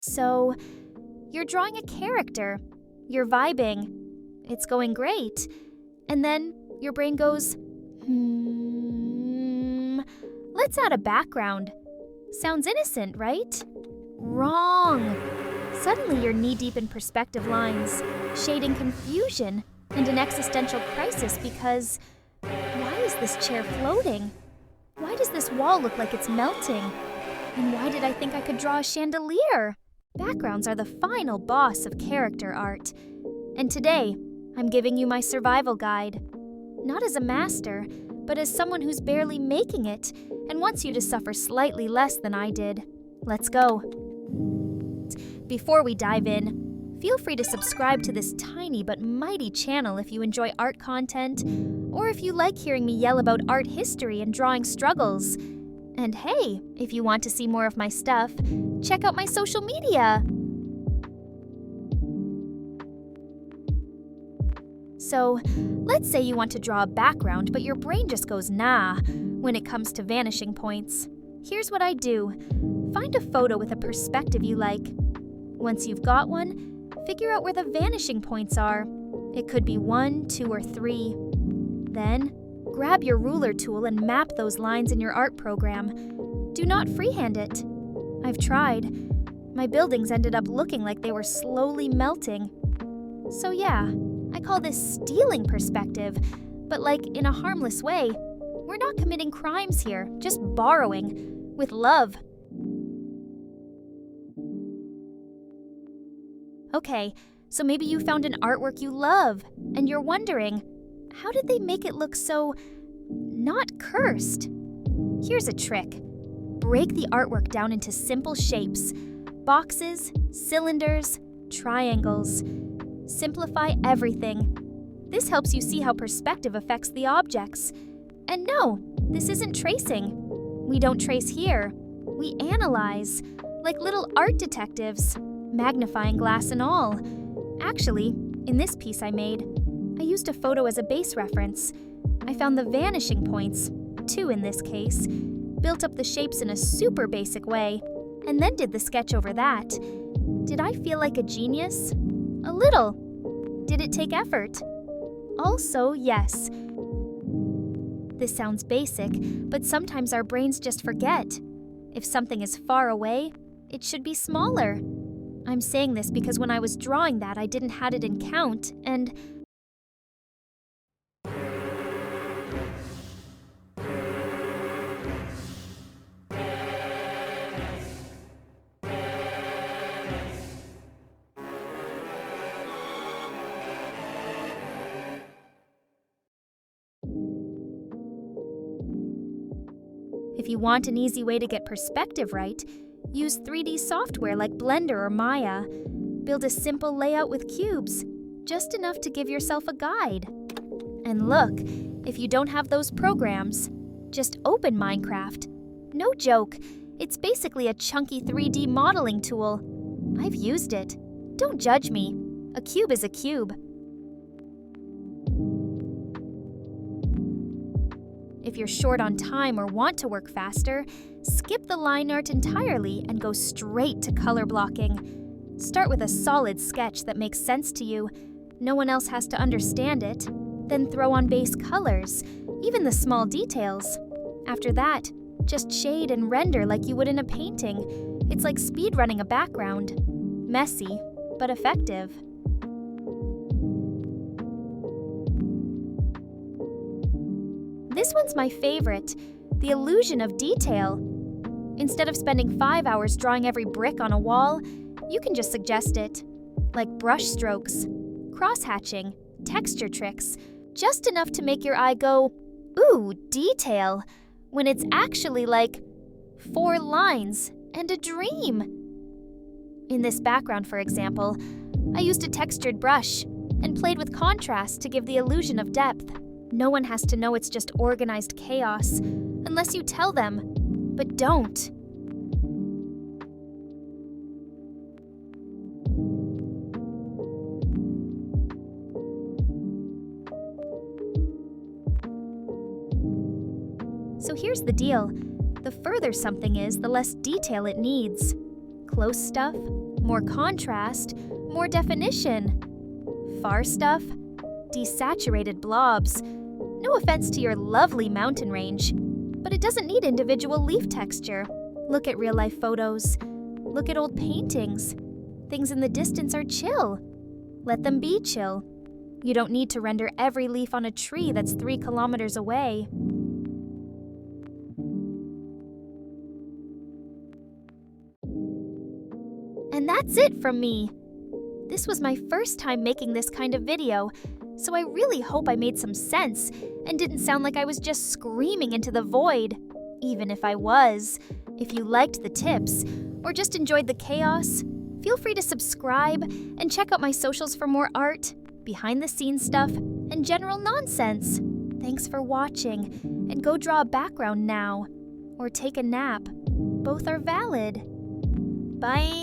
So, you're drawing a character. You're vibing. It's going great. And then your brain goes, let's add a background. Sounds innocent, right? Wrong. Suddenly you're knee-deep in perspective lines, shading confusion and an existential crisis because why is this chair floating? Why does this wall look like it's melting? And why did I think I could draw a chandelier? Backgrounds are the final boss of character art. And today, I'm giving you my survival guide. Not as a master, but as someone who's barely making it and wants you to suffer slightly less than I did. Let's go. Before we dive in, feel free to subscribe to this tiny but mighty channel if you enjoy art content, or if you like hearing me yell about art history and drawing struggles. And hey, if you want to see more of my stuff, check out my social media. So, let's say you want to draw a background, but your brain just goes nah when it comes to vanishing points. Here's what I do. Find a photo with a perspective you like. Once you've got one, figure out where the vanishing points are. It could be 1, 2, or 3. Then, grab your ruler tool and map those lines in your art program. Do not freehand it. I've tried. My buildings ended up looking like they were slowly melting. So yeah, I call this stealing perspective, but like in a harmless way. We're not committing crimes here, just borrowing, with love. Okay, so maybe you found an artwork you love, and you're wondering, how did they make it look so not cursed? Here's a trick. Break the artwork down into simple shapes. Boxes, cylinders, triangles. Simplify everything. This helps you see how perspective affects the objects. And no, this isn't tracing. We don't trace here. We analyze, like little art detectives, magnifying glass and all. Actually, in this piece I made, I used a photo as a base reference. I found the vanishing points, 2 in this case, built up the shapes in a super basic way, and then did the sketch over that. Did I feel like a genius? A little. Did it take effort? Also, yes. This sounds basic, but sometimes our brains just forget. If something is far away, it should be smaller. I'm saying this because when I was drawing that, I didn't have it in count, and if you want an easy way to get perspective right, use 3D software like Blender or Maya. Build a simple layout with cubes, just enough to give yourself a guide. And look, if you don't have those programs, just open Minecraft. No joke, it's basically a chunky 3D modeling tool. I've used it. Don't judge me. A cube is a cube. If you're short on time or want to work faster, skip the line art entirely and go straight to color blocking. Start with a solid sketch that makes sense to you. No one else has to understand it. Then throw on base colors, even the small details. After that, just shade and render like you would in a painting. It's like speedrunning a background. Messy, but effective. This one's my favorite, the illusion of detail. Instead of spending 5 hours drawing every brick on a wall, you can just suggest it. Like brush strokes, cross-hatching, texture tricks, just enough to make your eye go, ooh, detail, when it's actually like 4 lines and a dream. In this background, for example, I used a textured brush and played with contrast to give the illusion of depth. No one has to know it's just organized chaos, unless you tell them, but don't. So here's the deal. The further something is, the less detail it needs. Close stuff, more contrast, more definition. Far stuff, desaturated blobs. No offense to your lovely mountain range, but it doesn't need individual leaf texture. Look at real-life photos. Look at old paintings. Things in the distance are chill. Let them be chill. You don't need to render every leaf on a tree that's 3 kilometers away. And that's it from me. This was my first time making this kind of video, so I really hope I made some sense and didn't sound like I was just screaming into the void. Even if I was. If you liked the tips, or just enjoyed the chaos, feel free to subscribe and check out my socials for more art, behind-the-scenes stuff, and general nonsense. Thanks for watching, and go draw a background now, or take a nap. Both are valid. Bye!